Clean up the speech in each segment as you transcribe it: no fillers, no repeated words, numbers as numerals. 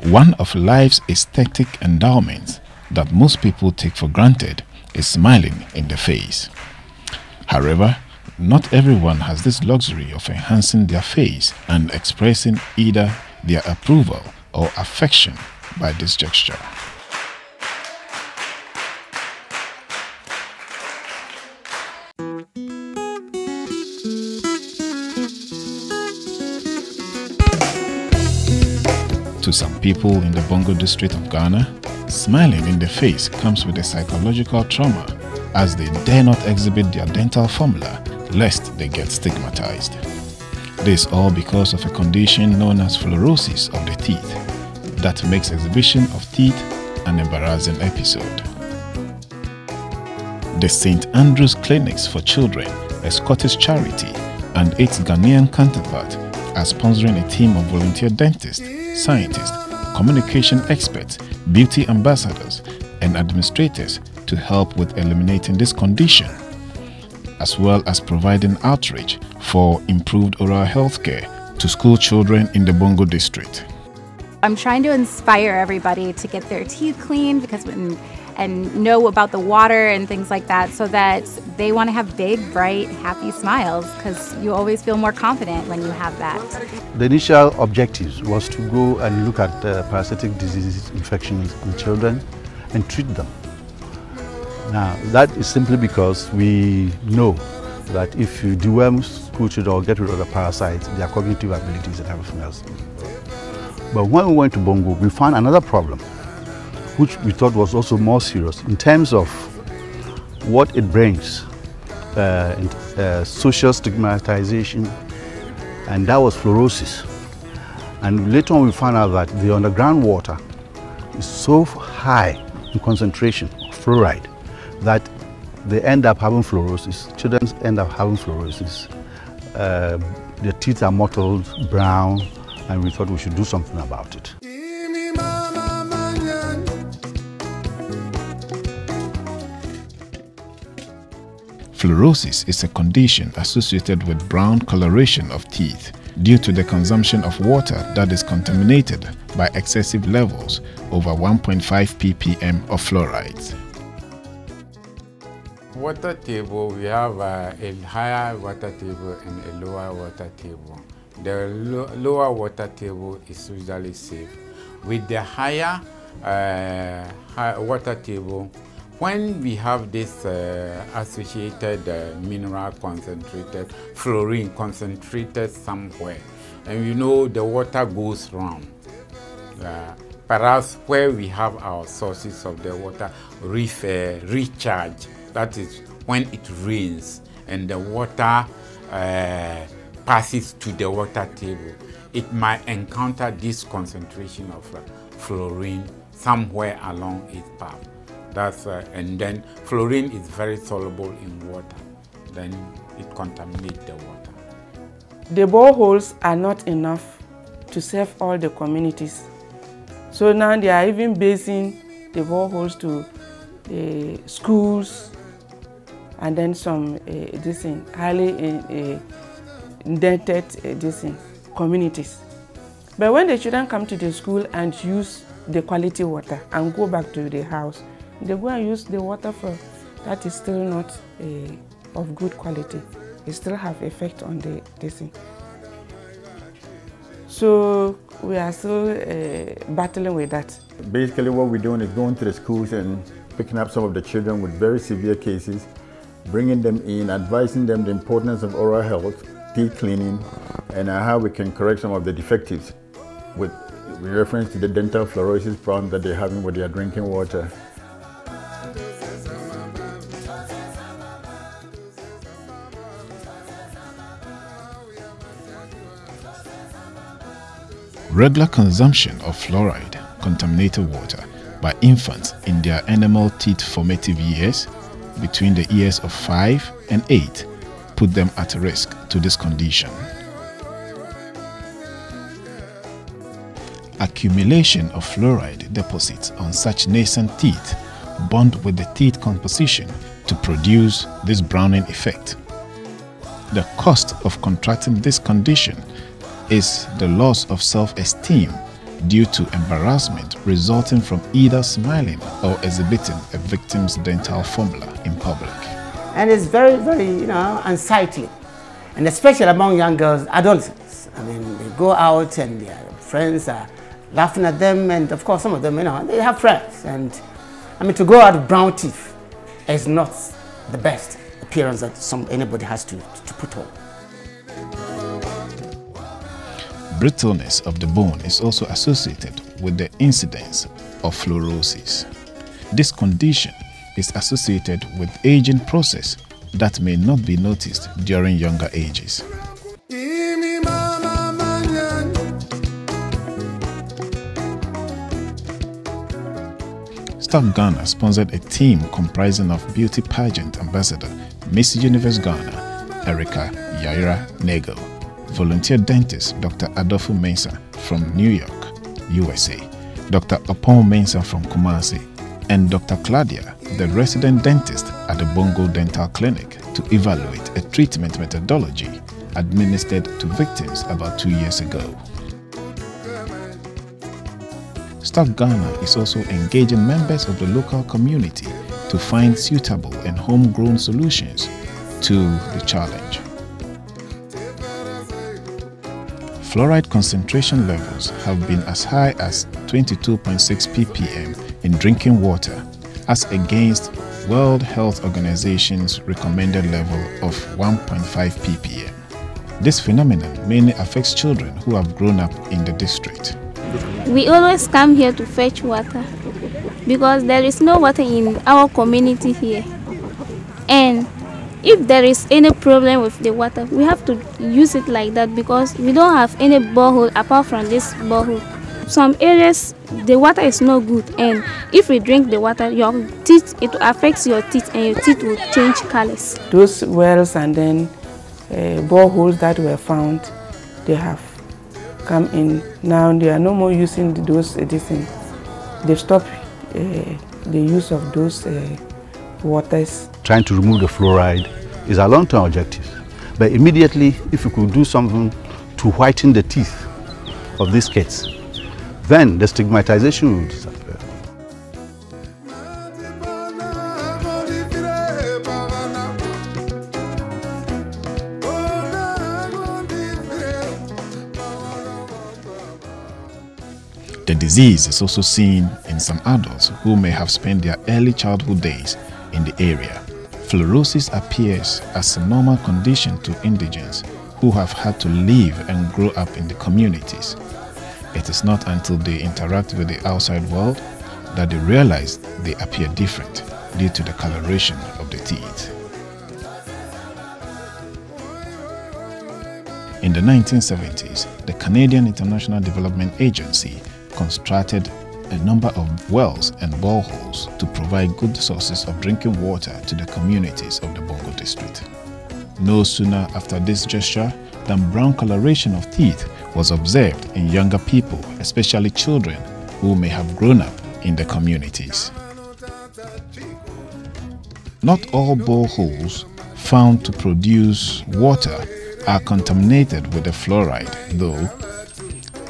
One of life's aesthetic endowments that most people take for granted is smiling in the face. However, not everyone has this luxury of enhancing their face and expressing either their approval or affection by this gesture. To some people in the Bongo district of Ghana, smiling in the face comes with a psychological trauma as they dare not exhibit their dental formula lest they get stigmatized. This all because of a condition known as fluorosis of the teeth that makes exhibition of teeth an embarrassing episode. The St. Andrew's Clinics for Children, a Scottish charity, and its Ghanaian counterpart are sponsoring a team of volunteer dentists, scientists, communication experts, beauty ambassadors, and administrators to help with eliminating this condition, as well as providing outreach for improved oral health care to school children in the Bongo district. I'm trying to inspire everybody to get their teeth cleaned and know about the water and things like that, so that they want to have big, bright, happy smiles, because you always feel more confident when you have that. The initial objective was to go and look at parasitic diseases, infections in children and treat them. Now, that is simply because we know that if you deworm school children or get rid of the parasites, their cognitive abilities and everything else. But when we went to Bongo, we found another problem, which we thought was also more serious in terms of what it brings, social stigmatization, and that was fluorosis. And later on we found out that the underground water is so high in concentration of fluoride that they end up having fluorosis. Children end up having fluorosis. Their teeth are mottled, brown, and we thought we should do something about it. Fluorosis is a condition associated with brown coloration of teeth due to the consumption of water that is contaminated by excessive levels over 1.5 ppm of fluorides. Water table, we have a higher water table and a lower water table. The lower water table is usually safe. With the higher water table, when we have this associated mineral concentrated, fluorine concentrated somewhere, and you know the water goes round. Perhaps where we have our sources of the water recharge, that is when it rains and the water passes to the water table, it might encounter this concentration of fluorine somewhere along its path. And then fluorine is very soluble in water. Then it contaminates the water. The boreholes are not enough to serve all the communities. So now they are even basing the boreholes to schools and then some highly indented communities. But when the children come to the school and use the quality water and go back to the house, they go and use the water that is still not of good quality. It still have effect on the thing. So we are still battling with that. Basically what we're doing is going to the schools and picking up some of the children with very severe cases, bringing them in, advising them the importance of oral health, teeth cleaning, and how we can correct some of the defectives with reference to the dental fluorosis problem that they're having with their drinking water. Regular consumption of fluoride contaminated water by infants in their enamel teeth formative years, between the years of 5 and 8, put them at risk to this condition. Accumulation of fluoride deposits on such nascent teeth bond with the teeth composition to produce this browning effect. The cost of contracting this condition is the loss of self-esteem due to embarrassment resulting from either smiling or exhibiting a victim's dental formula in public. And it's very, very, unsightly. And especially among young girls, adolescents. I mean, they go out and their friends are laughing at them, and of course some of them, they have friends. And I mean, to go out with brown teeth is not the best appearance that anybody has to put on. Brittleness of the bone is also associated with the incidence of fluorosis. This condition is associated with aging process that may not be noticed during younger ages. Start Ghana sponsored a team comprising of beauty pageant ambassador Miss Universe Ghana, Erica Yaira Nego, volunteer dentist Dr. Adolfo Mensah from New York, USA, Dr. Opon Mensah from Kumasi, and Dr. Claudia, the resident dentist at the Bongo Dental Clinic, to evaluate a treatment methodology administered to victims about 2 years ago. Start Ghana is also engaging members of the local community to find suitable and homegrown solutions to the challenge. Fluoride concentration levels have been as high as 22.6 ppm in drinking water, as against World Health Organization's recommended level of 1.5 ppm. This phenomenon mainly affects children who have grown up in the district. We always come here to fetch water because there is no water in our community here. And if there is any problem with the water, we have to use it like that because we don't have any borehole apart from this borehole. Some areas, the water is not good, and if we drink the water, your teeth, it affects your teeth and your teeth will change colors. Those wells and then boreholes that were found, they have come in. Now they are no more using those editions. They stop the use of those waters. Trying to remove the fluoride is a long-term objective. But immediately, if you could do something to whiten the teeth of these kids, then the stigmatization will disappear. The disease is also seen in some adults who may have spent their early childhood days in the area. Fluorosis appears as a normal condition to indigents who have had to live and grow up in the communities. It is not until they interact with the outside world that they realize they appear different due to the coloration of the teeth. In the 1970s, the Canadian International Development Agency constructed a number of wells and boreholes to provide good sources of drinking water to the communities of the Bongo district. No sooner after this gesture than brown coloration of teeth was observed in younger people, especially children who may have grown up in the communities. Not all boreholes found to produce water are contaminated with the fluoride, though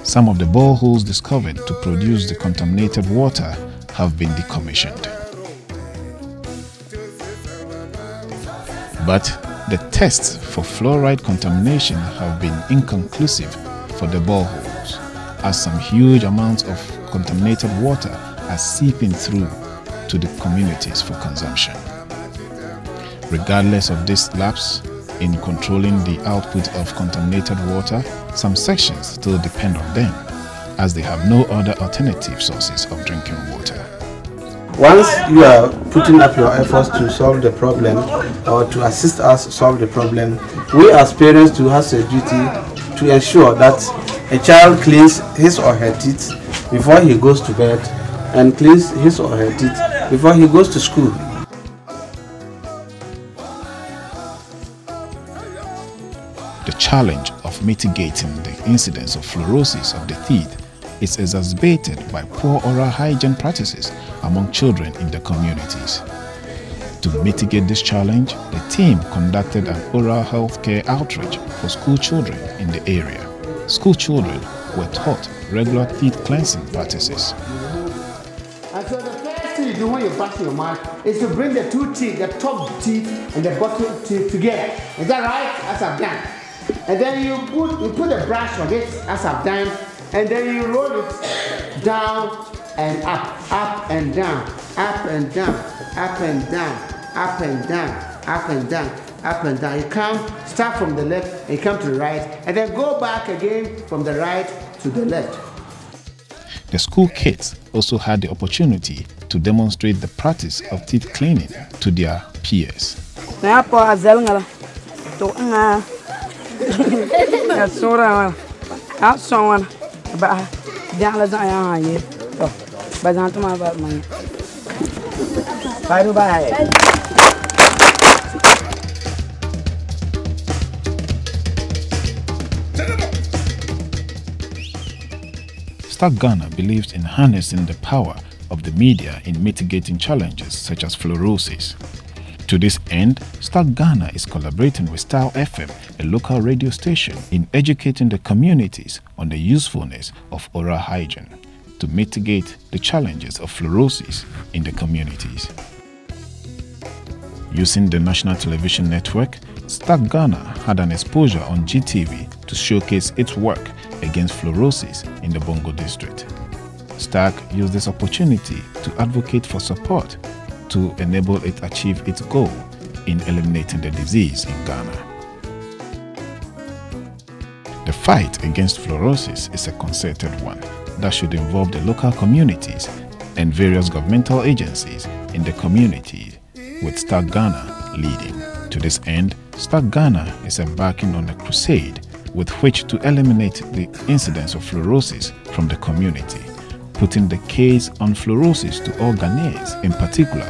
some of the boreholes discovered to produce the contaminated water have been decommissioned. But the tests for fluoride contamination have been inconclusive for the boreholes, as some huge amounts of contaminated water are seeping through to the communities for consumption. Regardless of this lapse in controlling the output of contaminated water, some sections still depend on them, as they have no other alternative sources of drinking water. Once you are putting up your efforts to solve the problem or to assist us solve the problem, we as parents do have a duty to ensure that a child cleans his or her teeth before he goes to bed and cleans his or her teeth before he goes to school. The challenge of mitigating the incidence of fluorosis of the teeth is exacerbated by poor oral hygiene practices among children in the communities. To mitigate this challenge, the team conducted an oral health care outreach for school children in the area. School children were taught regular teeth cleansing practices. And so the first thing you do when you brush your mouth is to bring the two teeth, the top teeth and the bottom teeth together. Is that right? As I've done. And then you put a brush on it, as I've done, and then you roll it down and up and down, up and down, up and down, up and down, up and down, up and down. You come, start from the left, and you come to the right, and then go back again from the right to the left. The school kids also had the opportunity to demonstrate the practice of teeth cleaning to their peers. Star Ghana believes in harnessing the power of the media in mitigating challenges such as fluorosis. To this end, Star Ghana is collaborating with Style FM, a local radio station, in educating the communities on the usefulness of oral hygiene to mitigate the challenges of fluorosis in the communities. Using the national television network, Star Ghana had an exposure on GTV to showcase its work against fluorosis in the Bongo district. STAG used this opportunity to advocate for support to enable it achieve its goal in eliminating the disease in Ghana. The fight against fluorosis is a concerted one that should involve the local communities and various governmental agencies in the community, with Star Ghana leading. To this end, Star Ghana is embarking on a crusade with which to eliminate the incidence of fluorosis from the community, putting the case on fluorosis to all Ghanaians, in particular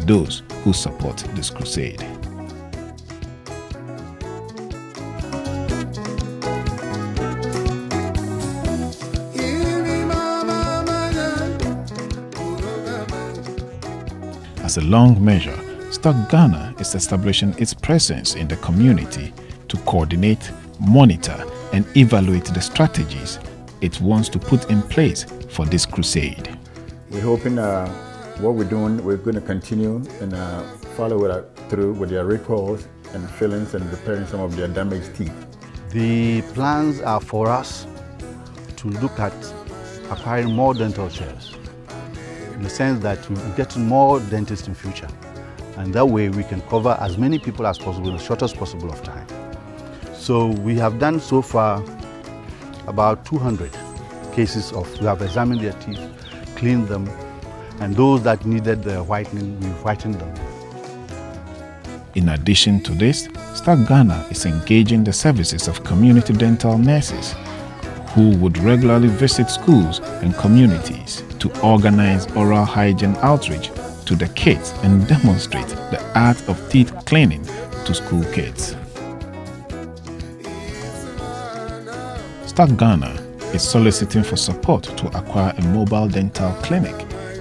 those who support this crusade. As a long measure, Star Ghana is establishing its presence in the community to coordinate, monitor, and evaluate the strategies it wants to put in place for this crusade. We're hoping what we're doing, we're going to continue and follow it through with their recalls and fillings and repairing some of their damaged teeth. The plans are for us to look at acquiring more dental chairs, in the sense that we're getting more dentists in future. And that way we can cover as many people as possible in the shortest possible of time. So we have done so far about 200 cases of, we have examined their teeth, cleaned them, and those that needed the whitening, we've whitened them. In addition to this, Star Ghana is engaging the services of community dental nurses who would regularly visit schools and communities to organize oral hygiene outreach to the kids and demonstrate the art of teeth cleaning to school kids. Star Ghana is soliciting for support to acquire a mobile dental clinic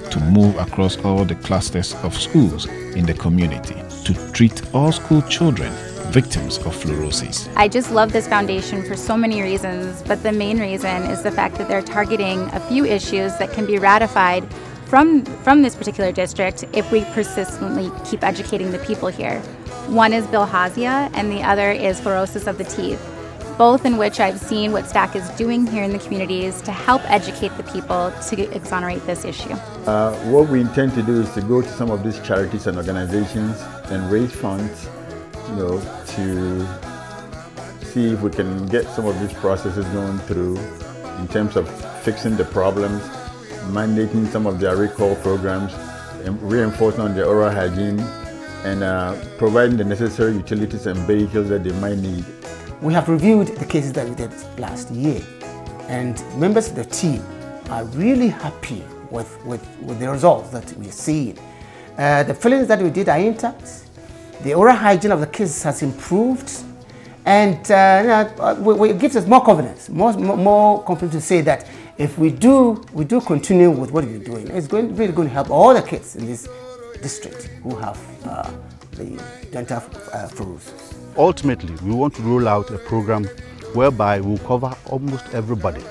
to move across all the clusters of schools in the community to treat all school children victims of fluorosis. I just love this foundation for so many reasons, but the main reason is the fact that they're targeting a few issues that can be ratified from this particular district if we persistently keep educating the people here. One is bilharzia and the other is fluorosis of the teeth, both in which I've seen what STAC is doing here in the communities to help educate the people to exonerate this issue. What we intend to do is to go to some of these charities and organizations and raise funds, to see if we can get some of these processes going through in terms of fixing the problems, mandating some of their recall programs, and reinforcing on their oral hygiene, and providing the necessary utilities and vehicles that they might need. We have reviewed the cases that we did last year, and members of the team are really happy with the results that we're seeing. The fillings that we did are intact, the oral hygiene of the kids has improved, and it gives us more confidence, more confidence to say that if we do continue with what we're doing, it's really going to help all the kids in this district who have the dental fluorosis. Ultimately, we want to roll out a program whereby we'll cover almost everybody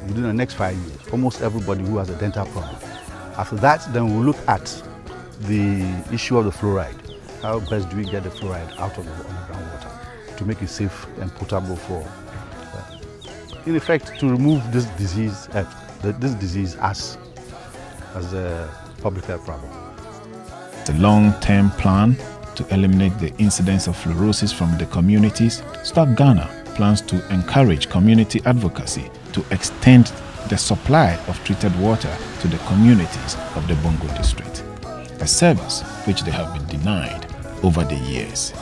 within the next 5 years, almost everybody who has a dental problem. After that, then we'll look at the issue of the fluoride. How best do we get the fluoride out of the underground water to make it safe and potable for, in effect, to remove this disease as a public health problem. The long-term plan to eliminate the incidence of fluorosis from the communities, Stop Ghana plans to encourage community advocacy to extend the supply of treated water to the communities of the Bongo district, a service which they have been denied over the years.